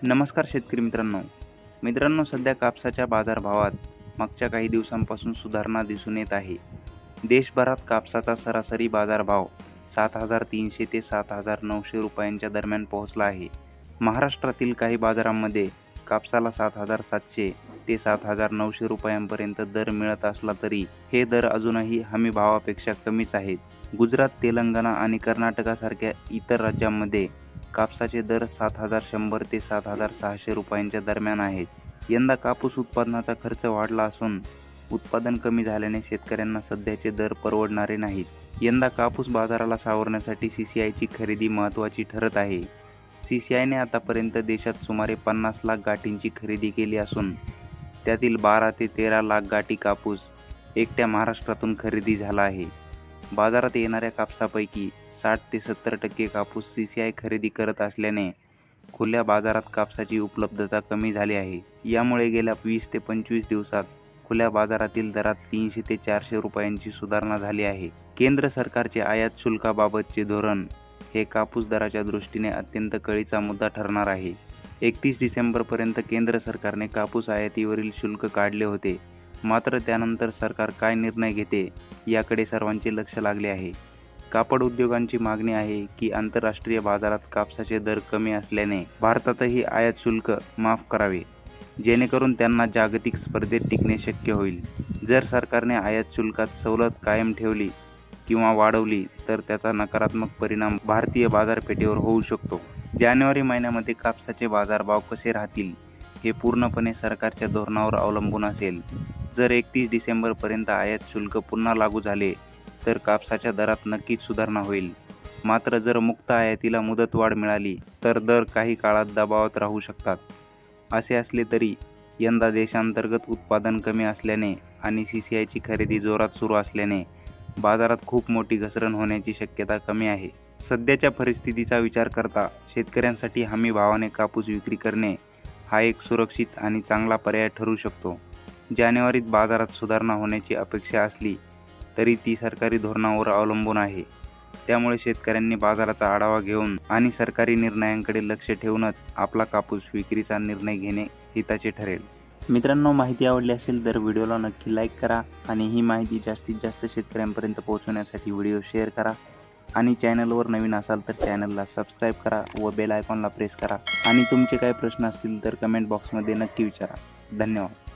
नमस्कार शेतकरी मित्रांनो, सध्या कापसाच्या बाजारभावात मागच्या काही दिवसांपासून सुधारणा दिसून येत आहे. देशभरात कापसाचा सरासरी बाजारभाव 7,300 ते 7,900 रुपयांच्या दरम्यान पोहोचला आहे. महाराष्ट्रातील काही बाजारांमध्ये कापसाला 7,700 ते 7,900 रुपयांपर्यंत दर मिळत असला तरी हे दर अजूनही हमी भावापेक्षा कमीच आहेत. गुजरात, तेलंगणा आणि कर्नाटकासारख्या इतर राज्यांमध्ये कापसाचे दर 7,100 ते 7,600 रुपयांच्या दरम्यान आहेत. यंदा कापूस उत्पादनाचा खर्च वाढला असून उत्पादन कमी झाल्याने शेतकऱ्यांना सध्याचे दर परवडणारे नाहीत. यंदा कापूस बाजाराला सावरण्यासाठी CCIची खरेदी महत्त्वाची ठरत आहे. CCIने आतापर्यंत देशात सुमारे 50 लाख गाठींची खरेदी केली असून त्यातील 12 ते 13 लाख गाठी कापूस एकट्या महाराष्ट्रातून खरेदी झाला आहे. बाजारात येणाऱ्या कापसापैकी 60 ते 70% कापूस CCI खरेदी करत असल्याने खुल्या बाजारात कापसाची उपलब्धता कमी झाली आहे. यामुळे गेल्या 20 ते 25 दिवसात खुल्या बाजारातील दरात 300 ते 400 रुपयांची सुधारणा झाली आहे. केंद्र सरकारचे आयात शुल्काबाबतचे धोरण हे कापूस दराच्या दृष्टीने अत्यंत कळीचा मुद्दा ठरणार आहे. 31 डिसेंबरपर्यंत केंद्र सरकारने कापूस आयातीवरील शुल्क काढले होते. मात्र त्यानंतर सरकार काय निर्णय घेते याकडे सर्वांचे लक्ष लागले आहे. कापड उद्योगांची मागणी आहे की आंतरराष्ट्रीय बाजारात कापसाचे दर कमी असल्याने भारतातही आयात शुल्क माफ करावे, जेणेकरून त्यांना जागतिक स्पर्धेत टिकणे शक्य होईल. जर सरकारने आयात शुल्कात सवलत कायम ठेवली किंवा वाढवली तर त्याचा नकारात्मक परिणाम भारतीय बाजारपेठेवर होऊ शकतो. जानेवारी महिन्यामध्ये कापसाचे बाजारभाव कसे राहतील हे पूर्णपणे सरकारच्या धोरणावर अवलंबून असेल. जर 31 डिसेंबरपर्यंत आयात शुल्क पुन्हा लागू झाले तर कापसाच्या दरात नक्कीच सुधारणा होईल. मात्र जर मुक्त आयातीला मुदतवाढ मिळाली तर दर काही काळात दबावात राहू शकतात. असे असले तरी यंदा देशांतर्गत उत्पादन कमी असल्याने आणि CCIची खरेदी जोरात सुरू असल्याने बाजारात खूप मोठी घसरण होण्याची शक्यता कमी आहे. सध्याच्या परिस्थितीचा विचार करता शेतकऱ्यांसाठी हमी भावाने कापूस विक्री करणे हा एक सुरक्षित आणि चांगला पर्याय ठरू शकतो. जानेवारीत बाजारात सुधारणा होण्याची अपेक्षा असली तरी ती सरकारी धोरणावर अवलंबून आहे. त्यामुळे शेतकऱ्यांनी बाजाराचा आढावा घेऊन आणि सरकारी निर्णयांकडे लक्ष ठेवूनच आपला कापूस विक्रीचा निर्णय घेणे हिताचे ठरेल. मित्रांनो, माहिती आवडली असेल तर व्हिडिओला नक्की लाईक करा आणि ही माहिती जास्तीत जास्त शेतकऱ्यांपर्यंत पोहोचवण्यासाठी व्हिडिओ शेअर करा. आणि चॅनलवर नवीन असाल तर चॅनलला सबस्क्राईब करा व बेल आयकॉनला प्रेस करा. आणि तुमचे काही प्रश्न असतील तर कमेंट बॉक्समध्ये नक्की विचारा. धन्यवाद.